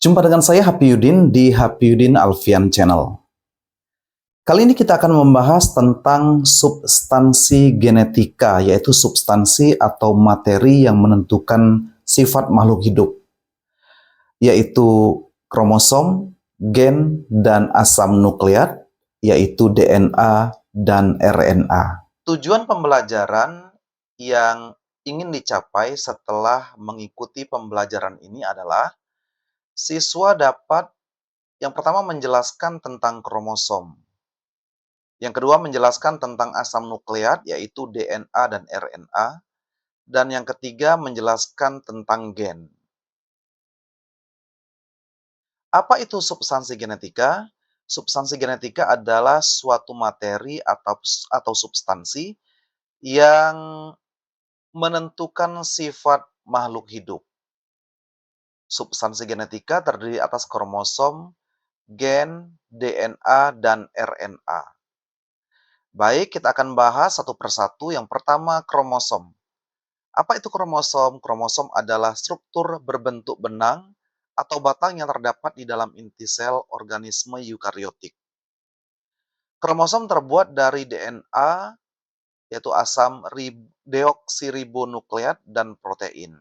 Jumpa dengan saya Hapiyudin di Hapiyudin Alfian Channel. Kali ini kita akan membahas tentang substansi genetika, yaitu substansi atau materi yang menentukan sifat makhluk hidup, yaitu kromosom, gen, dan asam nukleat, yaitu DNA dan RNA. Tujuan pembelajaran yang ingin dicapai setelah mengikuti pembelajaran ini adalah siswa dapat yang pertama menjelaskan tentang kromosom. Yang kedua menjelaskan tentang asam nukleat yaitu DNA dan RNA. Dan yang ketiga menjelaskan tentang gen. Apa itu substansi genetika? Substansi genetika adalah suatu materi atau substansi yang menentukan sifat makhluk hidup. Substansi genetika terdiri atas kromosom, gen, DNA, dan RNA. Baik, kita akan bahas satu persatu. Yang pertama, kromosom. Apa itu kromosom? Kromosom adalah struktur berbentuk benang atau batang yang terdapat di dalam inti sel organisme eukariotik. Kromosom terbuat dari DNA, yaitu asam deoksiribonukleat dan protein.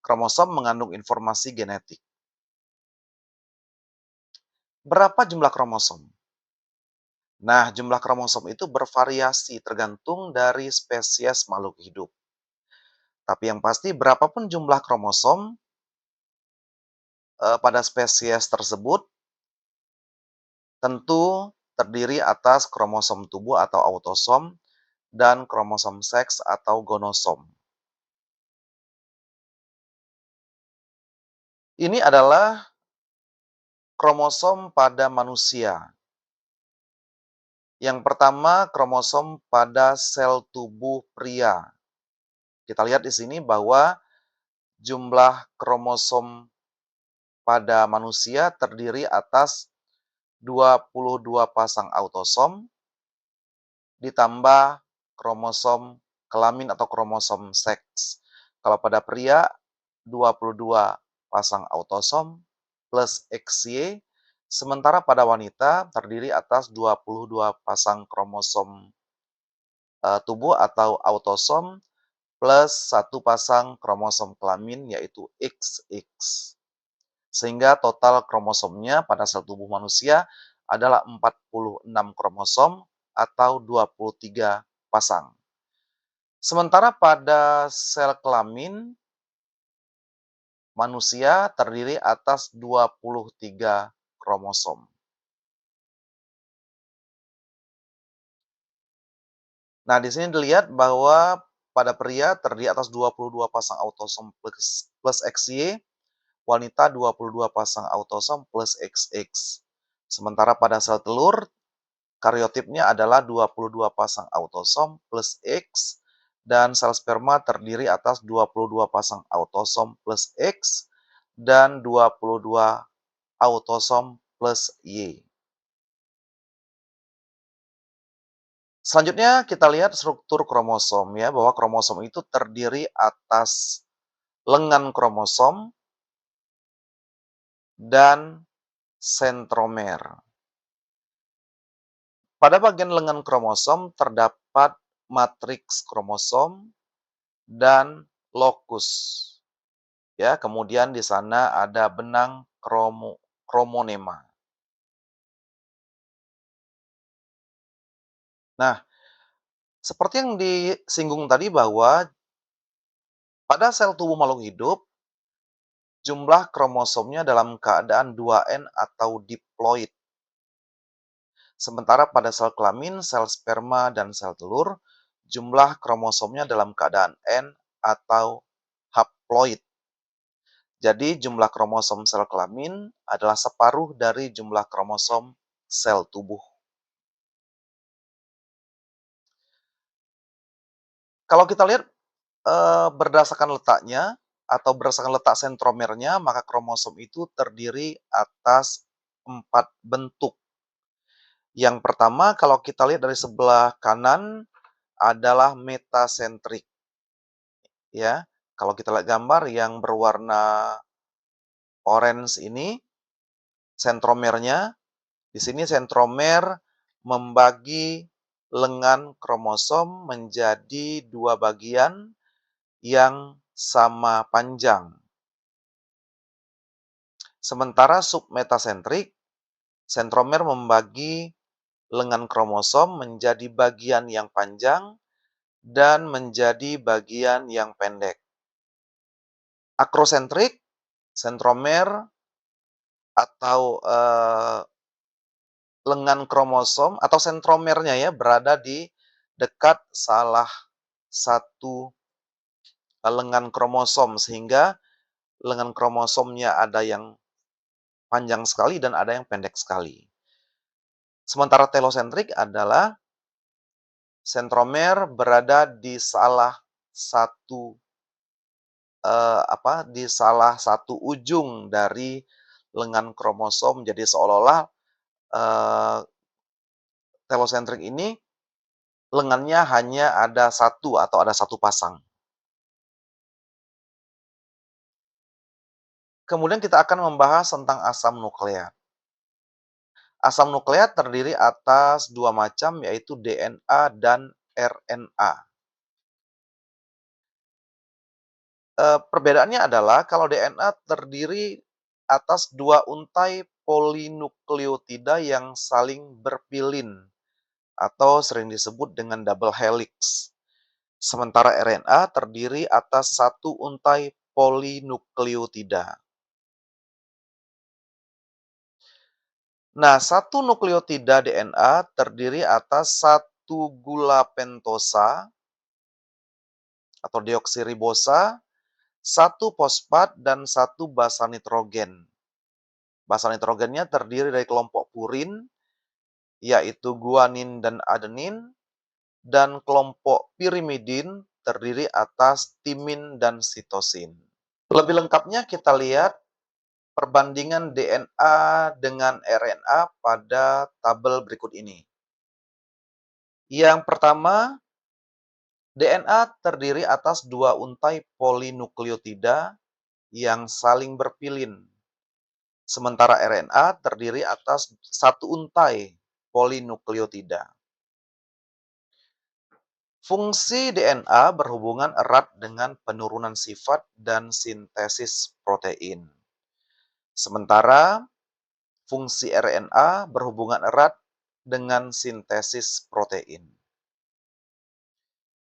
Kromosom mengandung informasi genetik. Berapa jumlah kromosom? Nah, jumlah kromosom itu bervariasi tergantung dari spesies makhluk hidup. Tapi yang pasti berapapun jumlah kromosom pada spesies tersebut tentu terdiri atas kromosom tubuh atau autosom dan kromosom seks atau gonosom. Ini adalah kromosom pada manusia. Yang pertama, kromosom pada sel tubuh pria. Kita lihat di sini bahwa jumlah kromosom pada manusia terdiri atas 22 pasang autosom ditambah kromosom kelamin atau kromosom seks. Kalau pada pria 22 pasang autosom plus XY, sementara pada wanita terdiri atas 22 pasang kromosom tubuh atau autosom plus 1 pasang kromosom kelamin yaitu XX. Sehingga total kromosomnya pada sel tubuh manusia adalah 46 kromosom atau 23 pasang. Sementara pada sel kelamin, manusia terdiri atas 23 kromosom. Nah, di sini dilihat bahwa pada pria terdiri atas 22 pasang autosom plus XY, wanita 22 pasang autosom plus XX. Sementara pada sel telur, kariotipnya adalah 22 pasang autosom plus X, dan sel sperma terdiri atas 22 pasang autosom plus X dan 22 autosom plus Y. Selanjutnya kita lihat struktur kromosom ya, bahwa kromosom itu terdiri atas lengan kromosom dan sentromer. Pada bagian lengan kromosom terdapat matriks kromosom dan lokus. Ya, kemudian di sana ada benang kromonema. Nah, seperti yang disinggung tadi bahwa pada sel tubuh makhluk hidup, jumlah kromosomnya dalam keadaan 2N atau diploid. Sementara pada sel kelamin, sel sperma, dan sel telur, jumlah kromosomnya dalam keadaan N atau haploid. Jadi jumlah kromosom sel kelamin adalah separuh dari jumlah kromosom sel tubuh. Kalau kita lihat berdasarkan letaknya atau berdasarkan letak sentromernya, maka kromosom itu terdiri atas 4 bentuk. Yang pertama, kalau kita lihat dari sebelah kanan adalah metasentrik. Ya, kalau kita lihat gambar yang berwarna orange ini sentromernya. Di sini sentromer membagi lengan kromosom menjadi dua bagian yang sama panjang. Sementara submetasentrik, sentromer membagi lengan kromosom menjadi bagian yang panjang dan menjadi bagian yang pendek. Akrosentrik, sentromer atau lengan kromosom atau sentromernya ya berada di dekat salah satu lengan kromosom sehingga lengan kromosomnya ada yang panjang sekali dan ada yang pendek sekali. Sementara telosentrik adalah sentromer berada di salah satu di salah satu ujung dari lengan kromosom. Jadi seolah-olah telosentrik ini lengannya hanya ada satu atau ada satu pasang. Kemudian kita akan membahas tentang asam nukleat. Asam nukleat terdiri atas dua macam, yaitu DNA dan RNA. Perbedaannya adalah kalau DNA terdiri atas dua untai polinukleotida yang saling berpilin atau sering disebut dengan double helix. Sementara RNA terdiri atas satu untai polinukleotida. Nah, satu nukleotida DNA terdiri atas satu gula pentosa atau deoksiribosa, satu fosfat, dan satu basa nitrogen. Basa nitrogennya terdiri dari kelompok purin, yaitu guanin dan adenin, dan kelompok pirimidin terdiri atas timin dan sitosin. Lebih lengkapnya kita lihat perbandingan DNA dengan RNA pada tabel berikut ini. Yang pertama, DNA terdiri atas dua untai polinukleotida yang saling berpilin. Sementara RNA terdiri atas satu untai polinukleotida. Fungsi DNA berhubungan erat dengan penurunan sifat dan sintesis protein. Sementara fungsi RNA berhubungan erat dengan sintesis protein.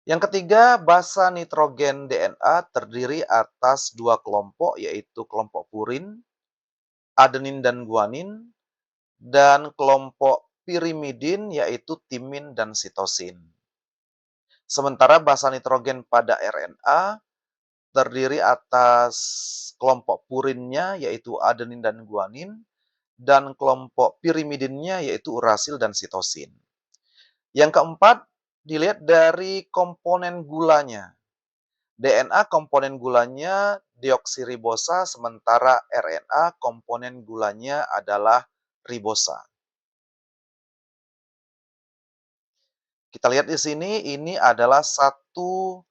Yang ketiga, basa nitrogen DNA terdiri atas dua kelompok, yaitu kelompok purin, adenin dan guanin, dan kelompok pirimidin, yaitu timin dan sitosin. Sementara basa nitrogen pada RNA terdiri atas kelompok purinnya, yaitu adenin dan guanin, dan kelompok pirimidinnya, yaitu urasil dan sitosin. Yang keempat, dilihat dari komponen gulanya. DNA komponen gulanya deoksiribosa, sementara RNA komponen gulanya adalah ribosa. Kita lihat di sini, ini adalah satu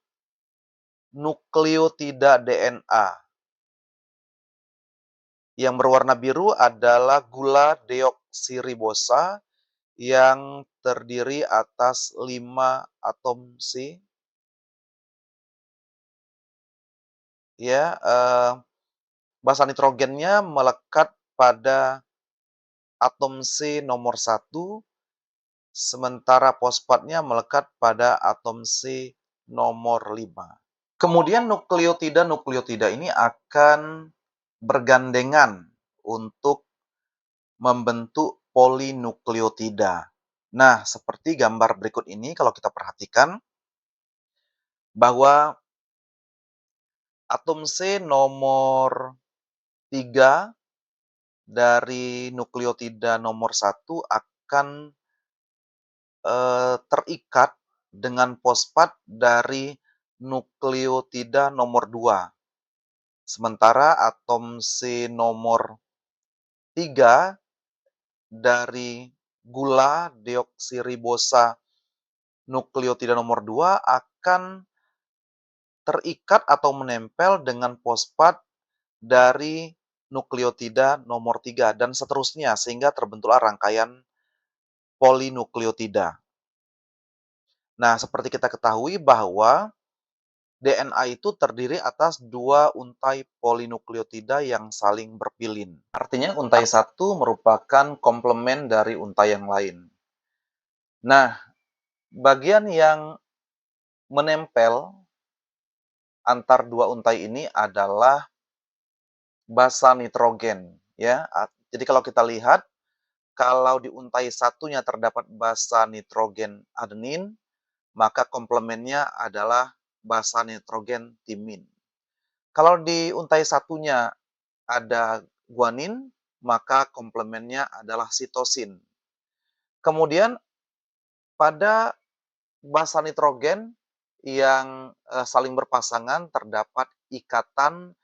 nukleotida DNA. Yang berwarna biru adalah gula deoksiribosa yang terdiri atas 5 atom C. Ya, basa nitrogennya melekat pada atom C nomor 1, sementara fosfatnya melekat pada atom C nomor 5. Kemudian nukleotida-nukleotida ini akan bergandengan untuk membentuk polinukleotida. Nah, seperti gambar berikut ini, kalau kita perhatikan bahwa atom C nomor 3 dari nukleotida nomor 1 akan terikat dengan fosfat dari nukleotida nomor 2. Sementara atom C nomor 3 dari gula deoksiribosa nukleotida nomor 2 akan terikat atau menempel dengan fosfat dari nukleotida nomor 3 dan seterusnya sehingga terbentuklah rangkaian polinukleotida. Nah, seperti kita ketahui bahwa DNA itu terdiri atas dua untai polinukleotida yang saling berpilin. Artinya untai satu merupakan komplement dari untai yang lain. Nah, bagian yang menempel antar dua untai ini adalah basa nitrogen, ya. Jadi kalau kita lihat, kalau di untai satunya terdapat basa nitrogen adenin, maka komplemennya adalah basa nitrogen timin. Kalau di untai satunya ada guanin, maka komplemennya adalah sitosin. Kemudian pada basa nitrogen yang saling berpasangan terdapat ikatan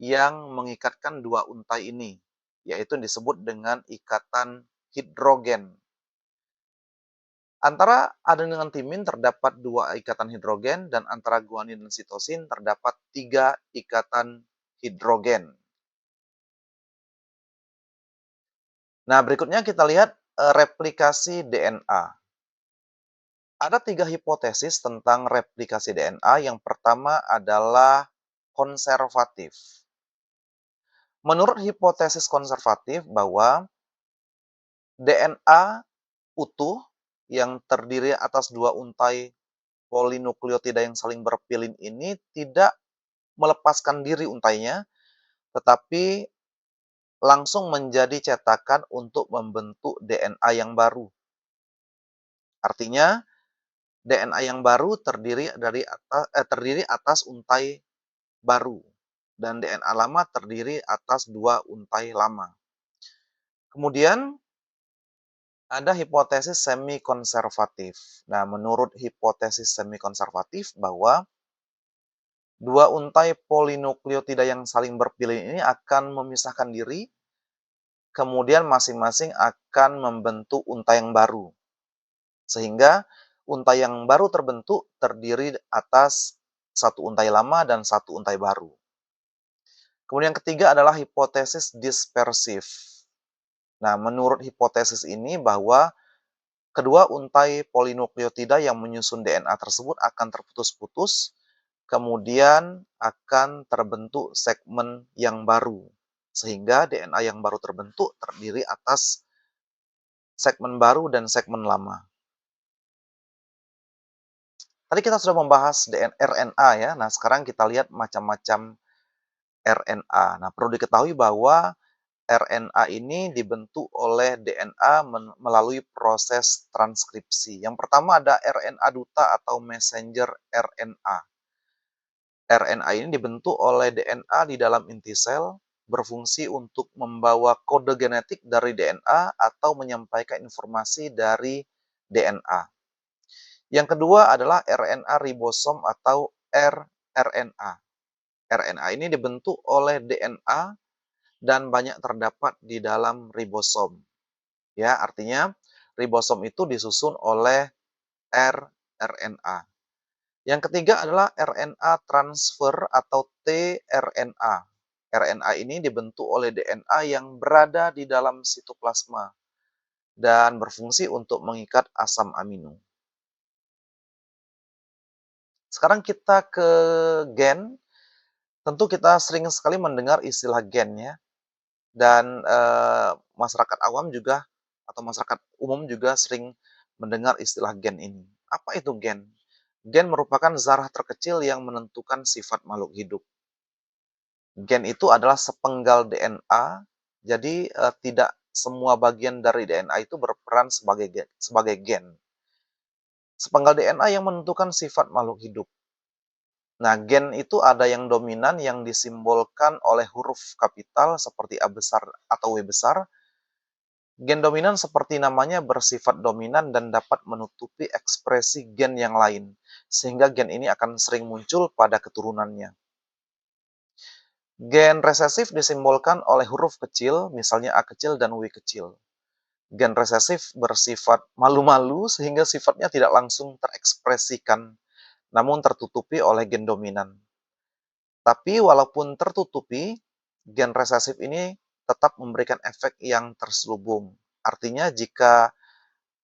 yang mengikatkan dua untai ini, yaitu disebut dengan ikatan hidrogen. Antara adenin dengan timin terdapat dua ikatan hidrogen dan antara guanin dan sitosin terdapat tiga ikatan hidrogen. Nah, berikutnya kita lihat replikasi DNA. Ada tiga hipotesis tentang replikasi DNA. Yang pertama adalah konservatif. Menurut hipotesis konservatif bahwa DNA utuh yang terdiri atas dua untai polinukleotida yang saling berpilin ini tidak melepaskan diri untainya, tetapi langsung menjadi cetakan untuk membentuk DNA yang baru. Artinya, DNA yang baru terdiri atas untai baru dan DNA lama terdiri atas dua untai lama. Kemudian ada hipotesis semi-konservatif. Nah, menurut hipotesis semi-konservatif bahwa dua untai polinukleotida yang saling berpilin ini akan memisahkan diri, kemudian masing-masing akan membentuk untai yang baru. Sehingga untai yang baru terbentuk terdiri atas satu untai lama dan satu untai baru. Kemudian yang ketiga adalah hipotesis dispersif. Nah, menurut hipotesis ini bahwa kedua untai polinukleotida yang menyusun DNA tersebut akan terputus-putus, kemudian akan terbentuk segmen yang baru. Sehingga DNA yang baru terbentuk terdiri atas segmen baru dan segmen lama. Tadi kita sudah membahas RNA ya. Nah, sekarang kita lihat macam-macam RNA. Nah, perlu diketahui bahwa RNA ini dibentuk oleh DNA melalui proses transkripsi. Yang pertama ada RNA duta atau messenger RNA. RNA ini dibentuk oleh DNA di dalam inti sel, berfungsi untuk membawa kode genetik dari DNA atau menyampaikan informasi dari DNA. Yang kedua adalah RNA ribosom atau rRNA. RNA ini dibentuk oleh DNA dan banyak terdapat di dalam ribosom. Ya, artinya ribosom itu disusun oleh rRNA. Yang ketiga adalah RNA transfer atau tRNA. RNA ini dibentuk oleh DNA yang berada di dalam sitoplasma dan berfungsi untuk mengikat asam amino. Sekarang kita ke gen. Tentu kita sering sekali mendengar istilah gen ya. Dan masyarakat awam juga atau masyarakat umum juga sering mendengar istilah gen ini. Apa itu gen? Gen merupakan zarah terkecil yang menentukan sifat makhluk hidup. Gen itu adalah sepenggal DNA, jadi tidak semua bagian dari DNA itu berperan sebagai gen. Sepenggal DNA yang menentukan sifat makhluk hidup. Nah, gen itu ada yang dominan yang disimbolkan oleh huruf kapital seperti A besar atau W besar. Gen dominan seperti namanya bersifat dominan dan dapat menutupi ekspresi gen yang lain, sehingga gen ini akan sering muncul pada keturunannya. Gen resesif disimbolkan oleh huruf kecil, misalnya A kecil dan W kecil. Gen resesif bersifat malu-malu sehingga sifatnya tidak langsung terekspresikan, namun tertutupi oleh gen dominan. Tapi walaupun tertutupi, gen resesif ini tetap memberikan efek yang terselubung. Artinya jika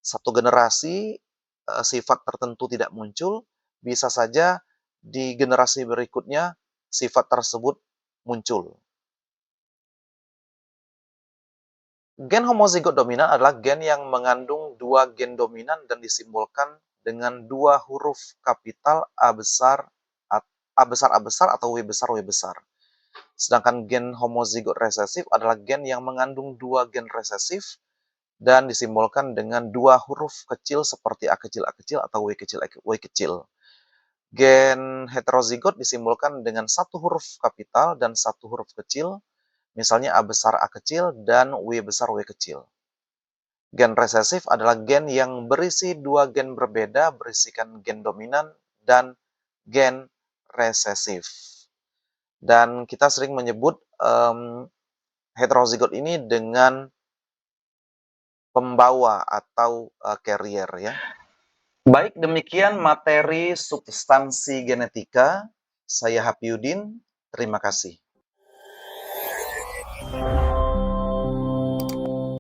satu generasi, sifat tertentu tidak muncul, bisa saja di generasi berikutnya sifat tersebut muncul. Gen homozigot dominan adalah gen yang mengandung dua gen dominan dan disimbolkan dengan dua huruf kapital A besar A besar atau W besar W besar. Sedangkan gen homozigot resesif adalah gen yang mengandung dua gen resesif dan disimbolkan dengan dua huruf kecil seperti A kecil atau W kecil. Gen heterozigot disimbolkan dengan satu huruf kapital dan satu huruf kecil, misalnya A besar A kecil dan W besar W kecil. Gen resesif adalah gen yang berisi dua gen berbeda, berisikan gen dominan dan gen resesif. Dan kita sering menyebut heterozigot ini dengan pembawa atau carrier ya. Baik, demikian materi substansi genetika. Saya Hafiudin, terima kasih.